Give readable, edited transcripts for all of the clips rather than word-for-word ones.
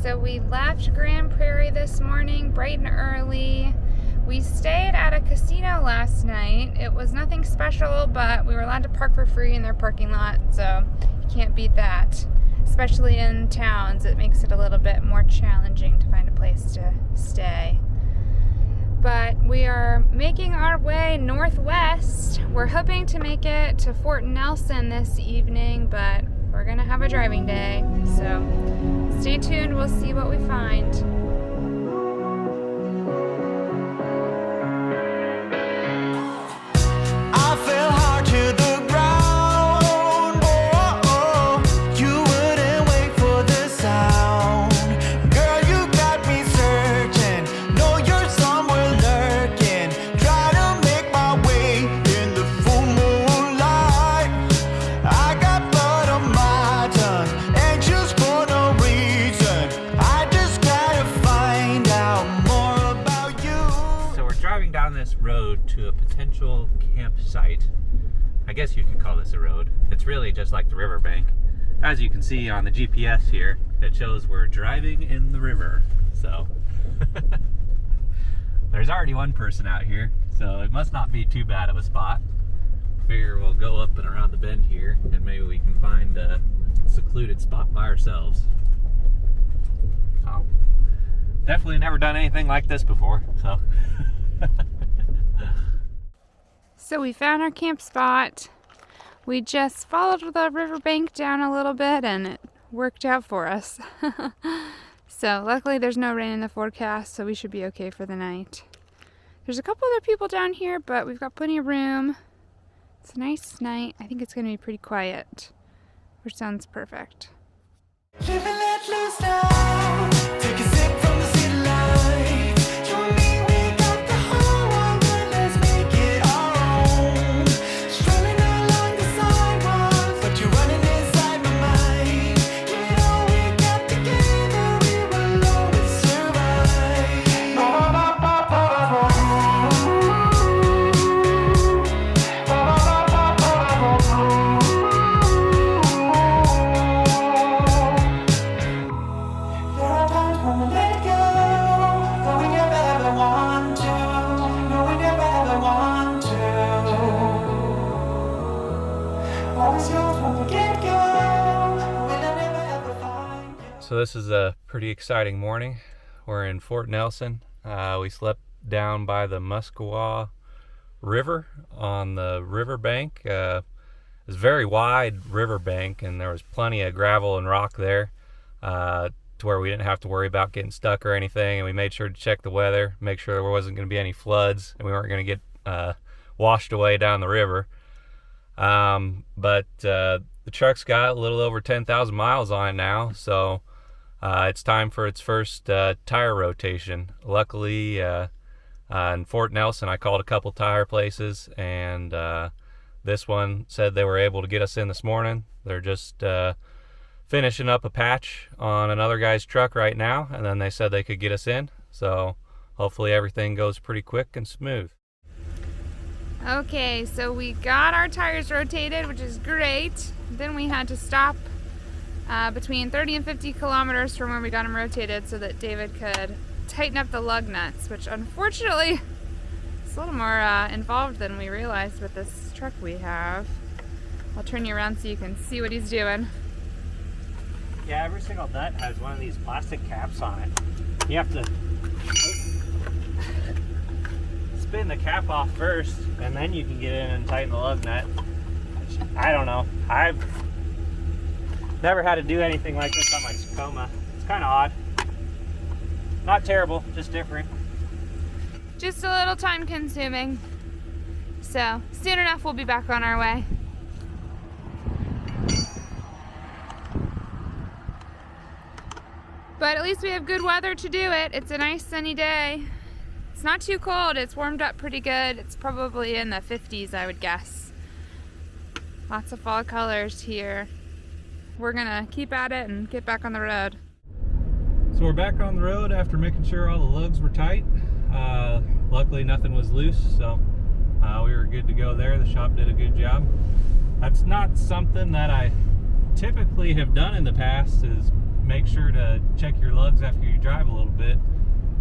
So we left Grand Prairie this morning bright and early. We stayed at a casino last night. It was nothing special, but we were allowed to park for free in their parking lot, so you can't beat that. Especially in towns, it makes it a little bit more challenging to find a place to stay. But we are making our way northwest. We're hoping to make it to Fort Nelson this evening, but we're gonna have a driving day, so stay tuned, we'll see what we find. I fell hard to the ground. Oh, oh, oh. You wouldn't wait for the sound. Girl, you got me searching. Know you're somewhere lurking. Try to make my way in the full moonlight. I got blood on my tongue, anxious for no reason. I just gotta find out more about you. So we're driving down this road to a potential campsite. I guess you could call this a road. It's really just like the riverbank. As you can see on the GPS here, it shows we're driving in the river. So there's already one person out here, so it must not be too bad of a spot. Figure we'll go up and around the bend here and maybe we can find a secluded spot by ourselves. So, definitely never done anything like this before, so So we found our camp spot. We just followed the riverbank down a little bit and it worked out for us. So luckily there's no rain in the forecast, so we should be okay for the night. There's a couple other people down here, but we've got plenty of room. It's a nice night. I think it's going to be pretty quiet, which sounds perfect. Live and let loose now. Take a sip from the city lights. You and me, we got the whole wide world. Let's make it our own. Strolling along the sidewalks, but you're running inside my mind. You know we got together, we will always survive. There are times when we let it go, but we never ever want to. No, we never ever want to. Always yours from the get-go. We'll never ever find you. So this is a pretty exciting morning. We're in Fort Nelson. We slept down by the Muskwa River on the riverbank. It's a very wide riverbank and there was plenty of gravel and rock there to where we didn't have to worry about getting stuck or anything. And we made sure to check the weather, make sure there wasn't going to be any floods and we weren't going to get washed away down the river. But the truck's got a little over 10,000 miles on it now, so it's time for its first tire rotation. Luckily, in Fort Nelson, I called a couple tire places, and this one said they were able to get us in this morning. They're just finishing up a patch on another guy's truck right now, and then they said they could get us in. So hopefully everything goes pretty quick and smooth. Okay, so we got our tires rotated, which is great. Then we had to stop between 30 and 50 kilometers from where we got them rotated so that David could tighten up the lug nuts, which unfortunately is a little more involved than we realized with this truck we have. I'll turn you around so you can see what he's doing. Yeah, every single nut has one of these plastic caps on it. You have to spin the cap off first, and then you can get in and tighten the lug nut. I don't know. I've never had to do anything like this on my Tacoma. It's kind of odd. Not terrible, just different. Just a little time consuming. So soon enough we'll be back on our way. But at least we have good weather to do it. It's a nice sunny day. It's not too cold. It's warmed up pretty good. It's probably in the 50s, I would guess. Lots of fall colors here. We're gonna keep at it and get back on the road. So we're back on the road after making sure all the lugs were tight. Luckily nothing was loose, so we were good to go there. The shop did a good job. That's not something that I typically have done in the past, is make sure to check your lugs after you drive a little bit.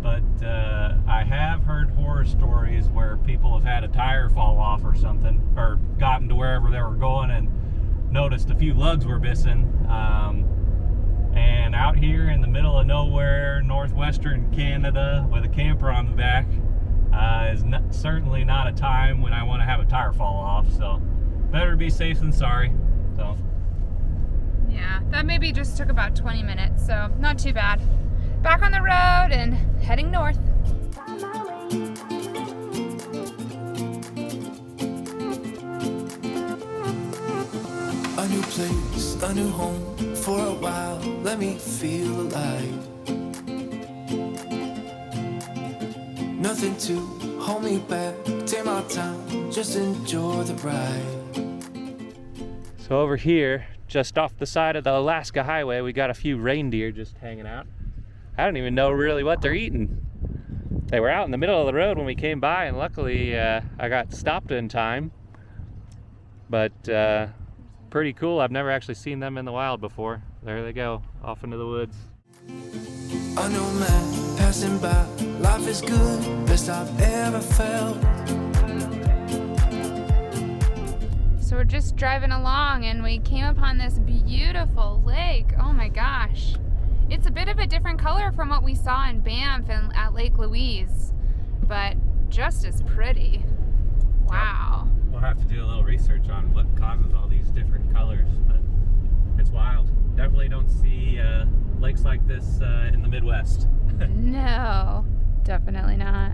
But I have heard horror stories where people have had a tire fall off or something, or gotten to wherever they were going and noticed a few lugs were missing. And out here in the middle of nowhere, northwestern Canada, with a camper on the back, is certainly not a time when I want to have a tire fall off. So better be safe than sorry. So yeah, that maybe just took about 20 minutes, so not too bad. Back on the road and heading north. A new place, a new home. For a while, let me feel alive. Nothing to hold me back. Take my time, just enjoy the ride. So over here, just off the side of the Alcan Highway, we got a few reindeer just hanging out. I don't even know really what they're eating. They were out in the middle of the road when we came by, and luckily I got stopped in time. But pretty cool. I've never actually seen them in the wild before. There they go, off into the woods. A new man passing by. Life is good, best I've ever felt. So we're just driving along and we came upon this beautiful lake. Oh my gosh. It's a bit of a different color from what we saw in Banff and at Lake Louise, but just as pretty. Wow. We'll have to do a little research on what causes all these different colors, but it's wild. Definitely don't see lakes like this in the Midwest. No, definitely not.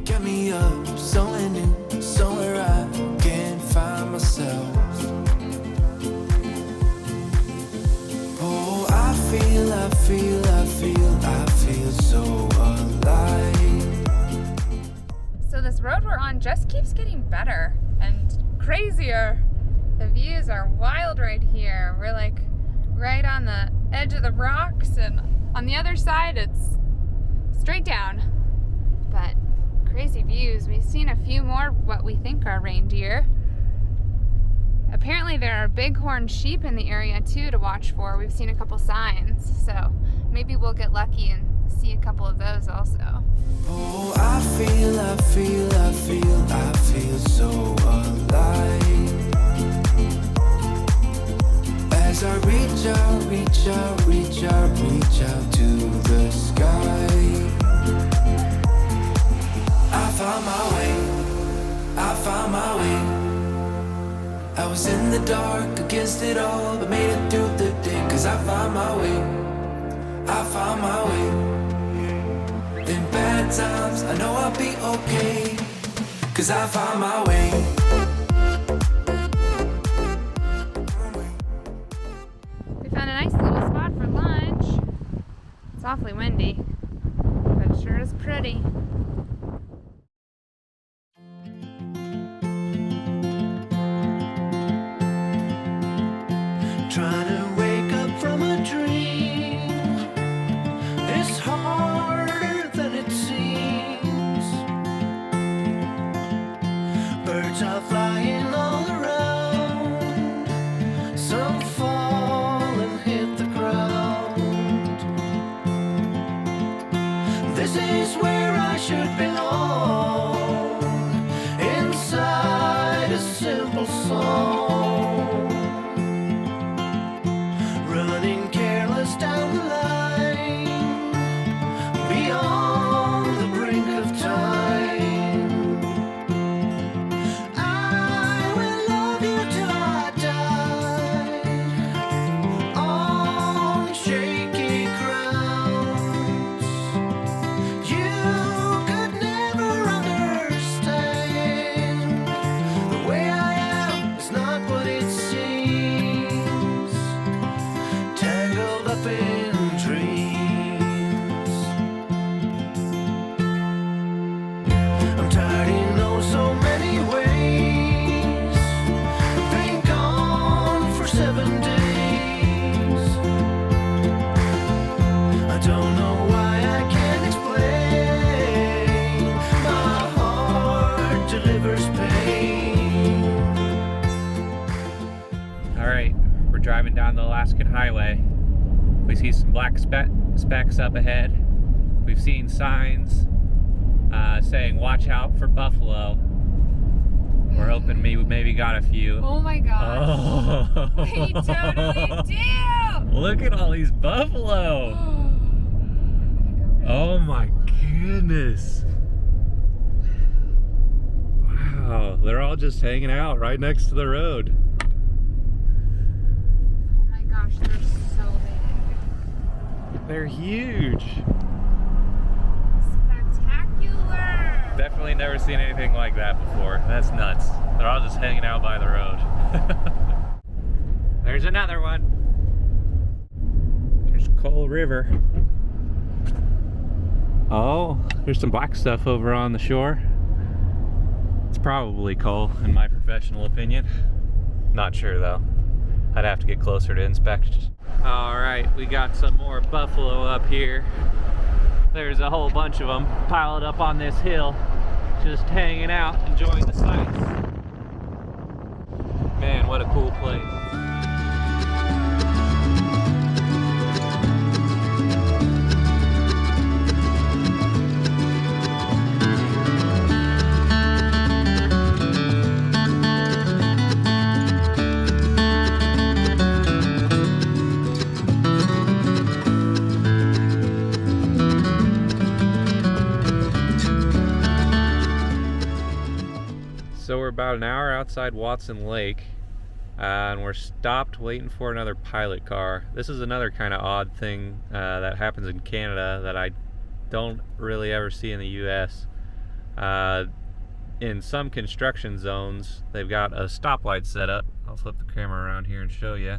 Get me up, somewhere new, somewhere I can find myself. Oh, I feel so alive. So this road we're on just keeps getting better and crazier. The views are wild right here. We're like right on the edge of the rocks, and on the other side it's straight down. But crazy views. We've seen a few more what we think are reindeer. Apparently there are bighorn sheep in the area too to watch for. We've seen a couple signs, so maybe we'll get lucky and see a couple of those also. Oh, I feel so alive. As I reach out to the sky. I found my way. I was in the dark against it all, but made it through the day. Cause I found my way. In bad times, I know I'll be okay. Cause I found my way. We found a nice little spot for lunch. It's awfully windy, but it sure is pretty. Trying to wake up from a dream is harder than it seems. Birds are flying all around. Some fall and hit the ground. This is where I should belong. Inside a simple song. Running careless down the line, beyond the brink of time. I will love you till I die, on shaky grounds. You could never understand. The way I am is not what it seems. Tangled up in dreams. I'm tired in oh so many ways. Been gone for 7 days. I don't know why I can't explain. My heart delivers pain. All right, we're driving down the Alcan Highway. We see some black specks up ahead. We've seen signs saying watch out for buffalo. We're hoping we maybe got a few. Oh my gosh. Oh. We totally do! Look at all these buffalo. Oh my goodness. Wow, they're all just hanging out right next to the road. Oh my gosh, they're so big. They're huge. Spectacular! Definitely never seen anything like that before. That's nuts. They're all just hanging out by the road. There's another one. There's Coal River. Oh, there's some black stuff over on the shore. It's probably coal, in my professional opinion. Not sure though. I'd have to get closer to inspect. All right, we got some more buffalo up here. There's a whole bunch of them piled up on this hill, just hanging out, enjoying the sights. Man, what a cool place. So we're about an hour outside Watson Lake, and we're stopped waiting for another pilot car. This is another kind of odd thing that happens in Canada that I don't really ever see in the US. In some construction zones, they've got a stoplight set up. I'll flip the camera around here and show you.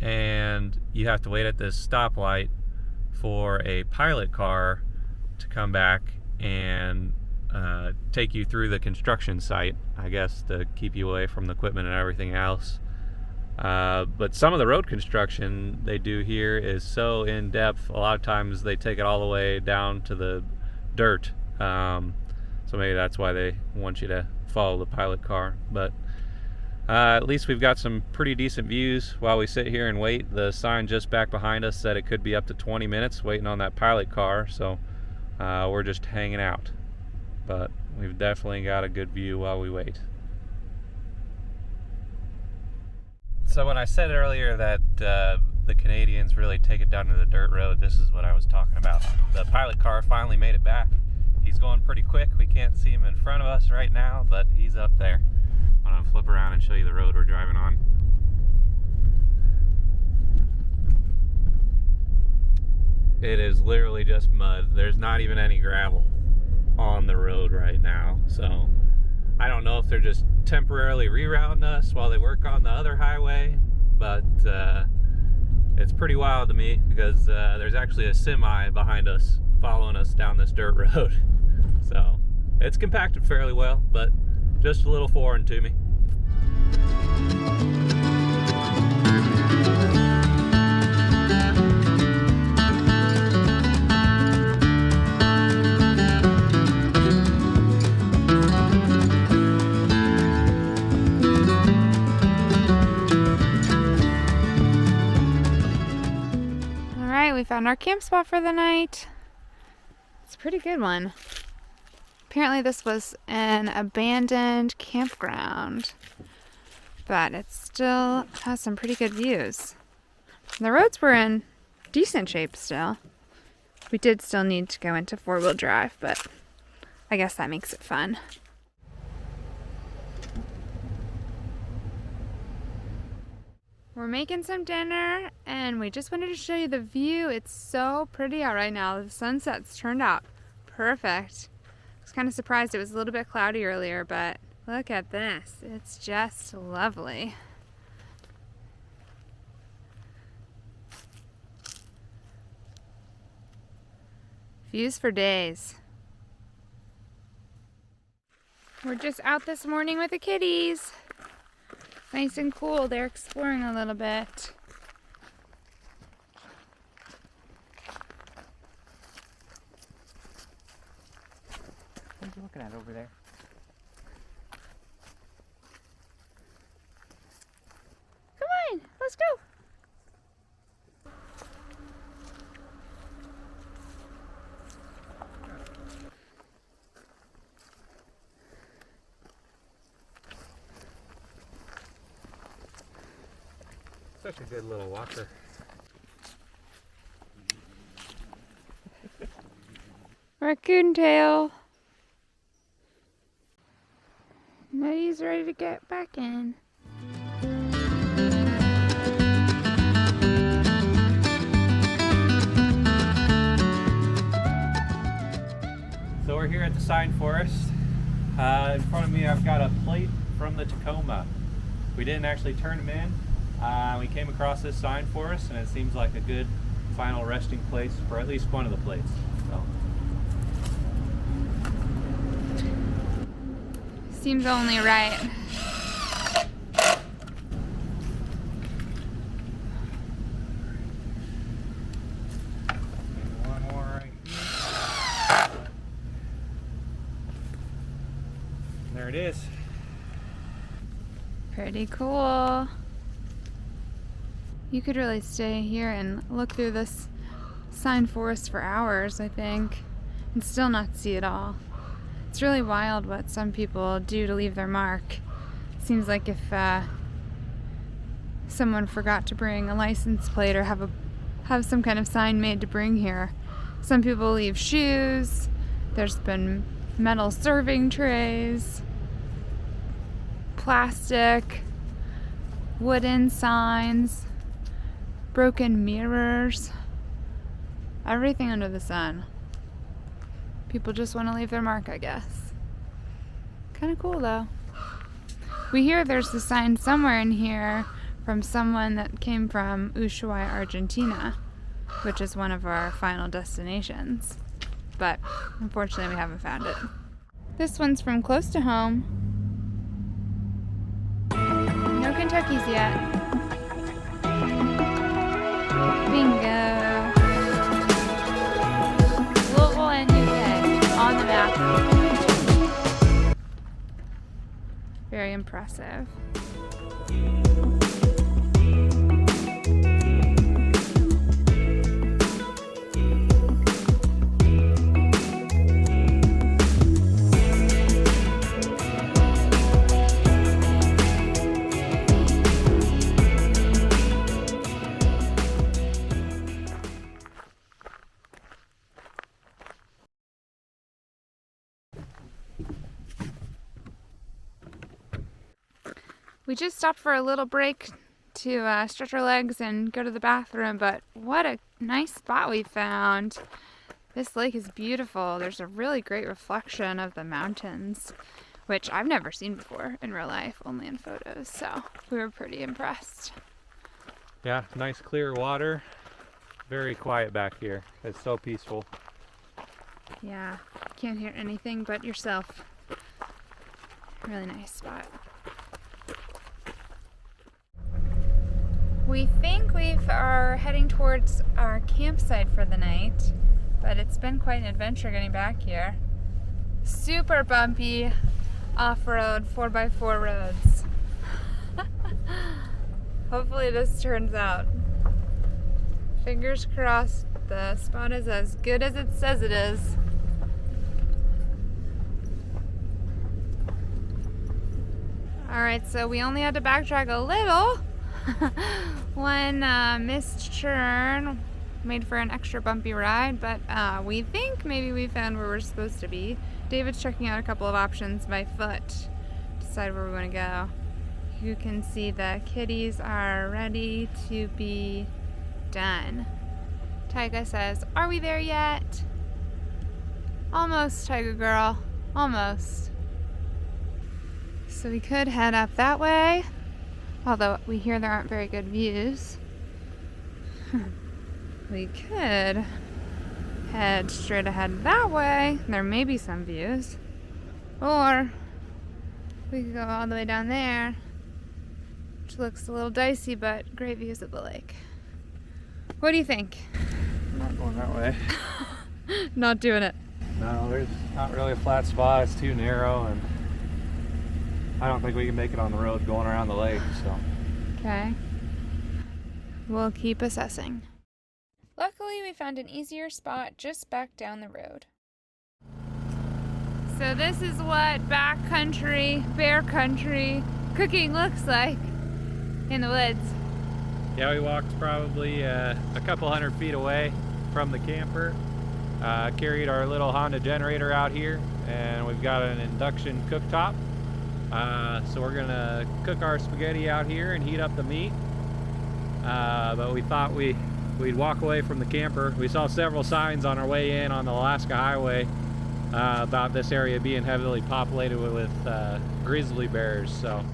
And you have to wait at this stoplight for a pilot car to come back and take you through the construction site, I guess, to keep you away from the equipment and everything else. But some of the road construction they do here is so in depth, a lot of times they take it all the way down to the dirt. So maybe that's why they want you to follow the pilot car. But at least we've got some pretty decent views while we sit here and wait. The sign just back behind us said it could be up to 20 minutes waiting on that pilot car, so we're just hanging out. But we've definitely got a good view while we wait. So when I said earlier that the Canadians really take it down to the dirt road, this is what I was talking about. The pilot car finally made it back. He's going pretty quick. We can't see him in front of us right now, but he's up there. I'm gonna flip around and show you the road we're driving on. It is literally just mud. There's not even any gravel on the road right now, so I don't know if they're just temporarily rerouting us while they work on the other highway, but it's pretty wild to me because there's actually a semi behind us following us down this dirt road. So it's compacted fairly well, but just a little foreign to me. We found our camp spot for the night. It's a pretty good one. Apparently this was an abandoned campground, but it still has some pretty good views. The roads were in decent shape still. We did still need to go into four-wheel drive, but I guess that makes it fun. We're making some dinner, and we just wanted to show you the view. It's so pretty out right now. The sunset's turned out perfect. I was kind of surprised it was a little bit cloudy earlier, but look at this. It's just lovely. Views for days. We're just out this morning with the kitties. Nice and cool. They're exploring a little bit. What are you looking at over there? Come on, let's go. took a good little walker. Raccoon tail. Nutty's ready to get back in. So we're here at the Sign Forest. In front of me I've got a plate from the Tacoma. We didn't actually turn them in. We came across this Sign Forest and it seems like a good final resting place for at least one of the plates. So. Seems only right. One more right here. There it is. Pretty cool. You could really stay here and look through this Sign Forest for hours, I think, and still not see it all. It's really wild what some people do to leave their mark. Seems like if someone forgot to bring a license plate or have some kind of sign made to bring here, some people leave shoes. There's been metal serving trays, plastic, wooden signs, broken mirrors, everything under the sun. People just want to leave their mark, I guess. Kind of cool though. We hear there's a sign somewhere in here from someone that came from Ushuaia, Argentina, which is one of our final destinations. But unfortunately we haven't found it. This one's from close to home. No Kentucky's yet. Bingo. Louisville and UK on the map. Very impressive. We just stopped for a little break to stretch our legs and go to the bathroom, but what a nice spot we found. This lake is beautiful. There's a really great reflection of the mountains, which I've never seen before in real life, only in photos, so we were pretty impressed. Yeah, nice clear water. Very quiet back here. It's so peaceful. Yeah, can't hear anything but yourself. Really nice spot. We think we are heading towards our campsite for the night, but it's been quite an adventure getting back here. Super bumpy off-road 4x4 roads. Hopefully this turns out. Fingers crossed the spot is as good as it says it is. Alright, so we only had to backtrack a little. One missed turn made for an extra bumpy ride, but we think maybe we found where we're supposed to be. David's checking out a couple of options by foot to decide where we want to go. You can see the kitties are ready to be done. Tyga says, "Are we there yet?" Almost, Tyga girl. Almost. So we could head up that way. Although we hear there aren't very good views. We could head straight ahead that way. There may be some views. Or we could go all the way down there, which looks a little dicey, but great views of the lake. What do you think? I'm not going that way. Not doing it. No, there's not really a flat spot. It's too narrow, and I don't think we can make it on the road going around the lake, so. Okay. We'll keep assessing. Luckily, we found an easier spot just back down the road. So this is what backcountry, bear country cooking looks like in the woods. Yeah, we walked probably a couple 100 feet away from the camper. Carried our little Honda generator out here, and we've got an induction cooktop. So we're gonna cook our spaghetti out here and heat up the meat. But we thought we'd walk away from the camper. We saw several signs on our way in on the Alcan Highway about this area being heavily populated with grizzly bears. So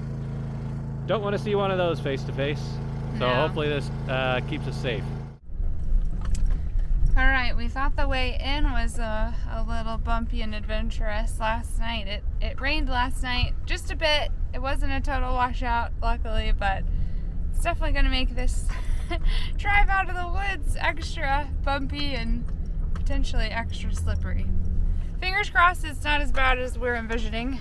don't want to see one of those face to face. So No. hopefully this keeps us safe. All right, we thought the way in was a little bumpy and adventurous last night. It rained last night just a bit. It wasn't a total washout, luckily, but it's definitely going to make this drive out of the woods extra bumpy and potentially extra slippery. Fingers crossed it's not as bad as we're envisioning.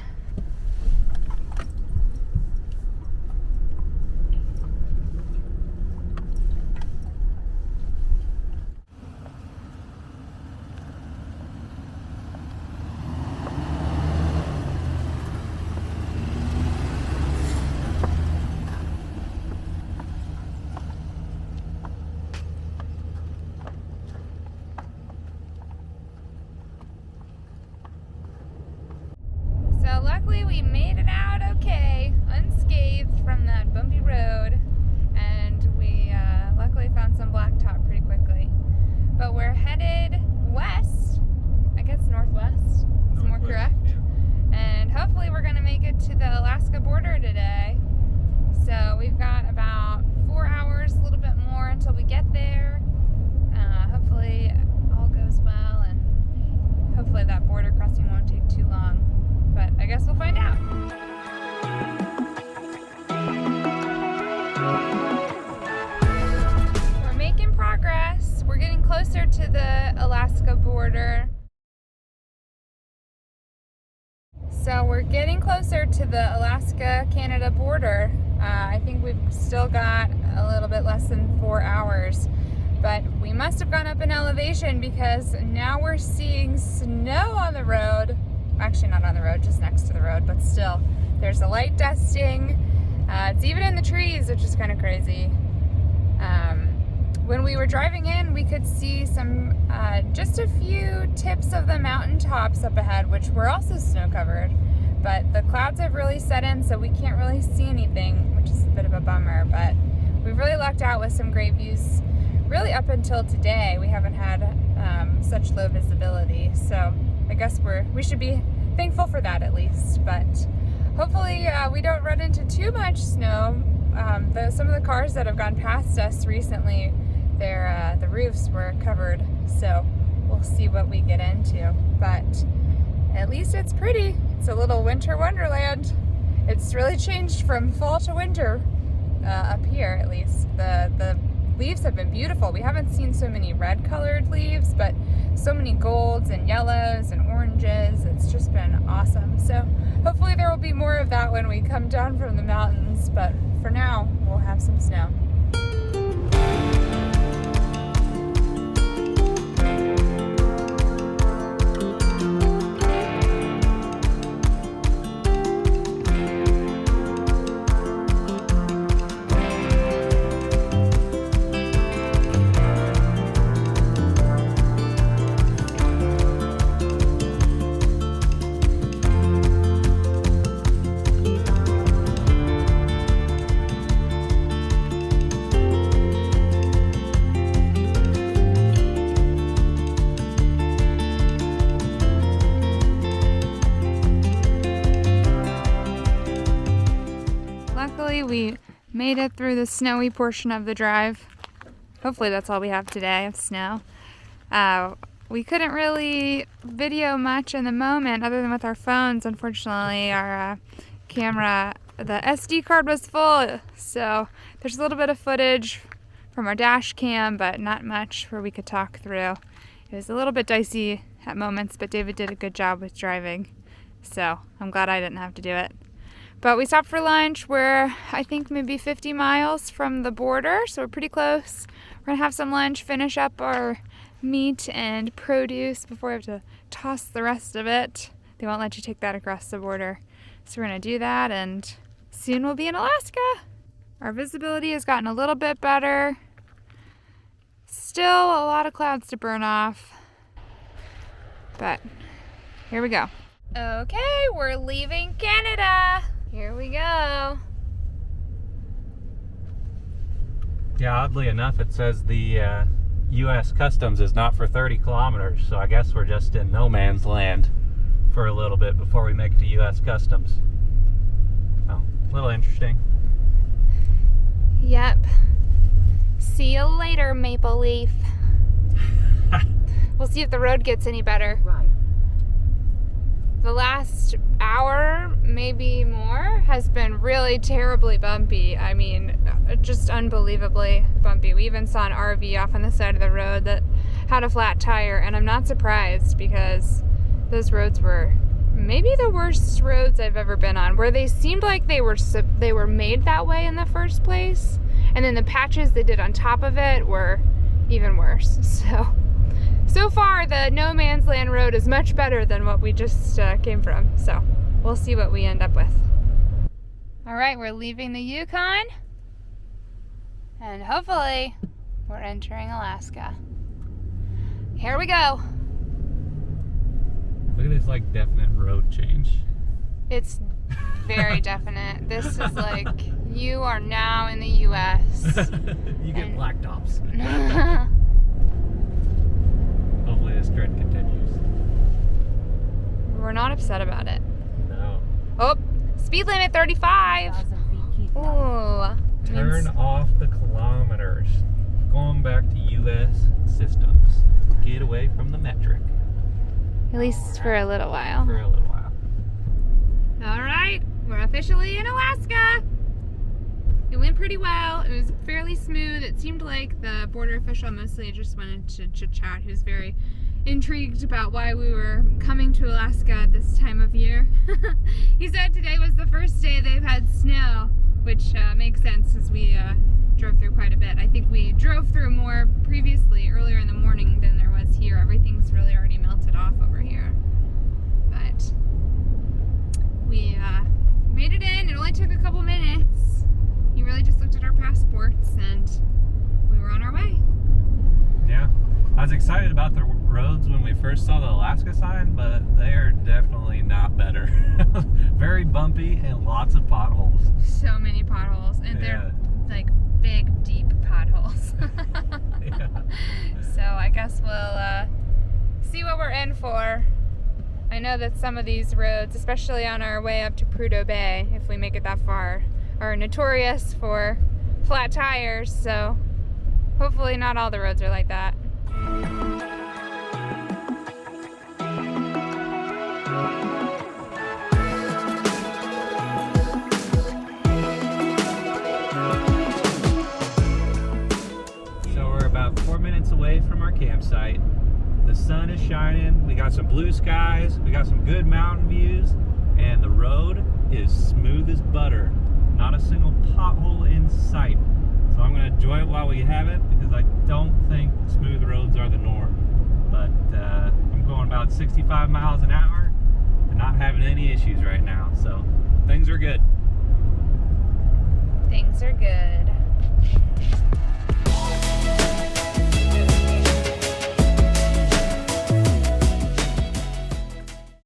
So luckily we made it out okay, unscathed from that bumpy road, and we luckily found some blacktop pretty quickly. But we're headed west, I guess northwest is more correct, and hopefully we're going to make it to the Alaska border today. So we've got about 4 hours, a little bit more until we get there. Hopefully all goes well, and hopefully that border crossing won't take too long. But I guess we'll find out. We're making progress. We're getting closer to the Alaska border. So we're getting closer to the Alaska-Canada border. I think we've still got a little bit less than 4 hours. But we must have gone up in elevation because now we're seeing snow on the road. Actually not on the road, just next to the road, but still. There's a light dusting. It's even in the trees, which is kind of crazy. When we were driving in, we could see just a few tips of the mountaintops up ahead, which were also snow covered. But the clouds have really set in, so we can't really see anything, which is a bit of a bummer. But we've really lucked out with some great views. Really up until today, we haven't had such low visibility. So I guess we should be thankful for that at least. But hopefully we don't run into too much snow. Some of the cars that have gone past us recently, the roofs were covered. So we'll see what we get into. But at least it's pretty. It's a little winter wonderland. It's really changed from fall to winter up here, at least. The leaves have been beautiful. We haven't seen so many red colored leaves, but so many golds and yellows and oranges. It's just been awesome. So hopefully there will be more of that when we come down from the mountains, but for now we'll have some snow. Luckily, we made it through the snowy portion of the drive. Hopefully that's all we have today of snow. We couldn't really video much in the moment other than with our phones. Unfortunately, our camera, the SD card was full, so there's a little bit of footage from our dash cam, but not much where we could talk through. It was a little bit dicey at moments, but David did a good job with driving, so I'm glad I didn't have to do it. But we stopped for lunch. We're, I think, maybe 50 miles from the border, so we're pretty close. We're gonna have some lunch, finish up our meat and produce before we have to toss the rest of it. They won't let you take that across the border. So we're gonna do that, and soon we'll be in Alaska. Our visibility has gotten a little bit better. Still a lot of clouds to burn off. But here we go. Okay, we're leaving Canada. Here we go. Yeah, oddly enough, it says the U.S. Customs is not for 30 kilometers, so I guess we're just in no man's land for a little bit before we make it to U.S. Customs. Oh, a little interesting. Yep. See you later, Maple Leaf. We'll see if the road gets any better. Right. The last hour, maybe more, has been really terribly bumpy. I mean, just unbelievably bumpy. We even saw an RV off on the side of the road that had a flat tire, and I'm not surprised because those roads were maybe the worst roads I've ever been on, where they seemed like they were made that way in the first place, and then the patches they did on top of it were even worse. So far, the no man's land road is much better than what we just came from. So we'll see what we end up with. All right, we're leaving the Yukon, and hopefully we're entering Alaska. Here we go. Look at this like definite road change. It's very definite. This is like, you are now in the U.S. You get black tops. Hopefully this trend continues. We're not upset about it. No. Oh, speed limit 35. Ooh. Turn off the kilometers. Going back to U.S. systems. Get away from the metric. At least for a little while. For a little while. All right, we're officially in Alaska. It went pretty well. It was fairly smooth. It seemed like the border official mostly just wanted to chit-chat. He was very intrigued about why we were coming to Alaska at this time of year. He said today was the first day they've had snow, which makes sense as we drove through quite a bit. I think we drove through more previously, earlier in the morning, than there was here. Everything's really already melted off over here. But we made it in. It only took a couple minutes. He really just looked at our passports and we were on our way. Yeah. I was excited about the roads when we first saw the Alaska sign, but they are definitely not better. Very bumpy and lots of potholes. So many potholes, and they're like big, deep potholes. Yeah. So I guess we'll see what we're in for. I know that some of these roads, especially on our way up to Prudhoe Bay, if we make it that far, are notorious for flat tires, so hopefully not all the roads are like that. So we're about 4 minutes away from our campsite. The sun is shining, we got some blue skies, we got some good mountain views, and the road is smooth as butter. Not a single pothole in sight. So I'm going to enjoy it while we have it, because I don't think smooth roads are the norm. But I'm going about 65 miles an hour and not having any issues right now. So things are good. Things are good.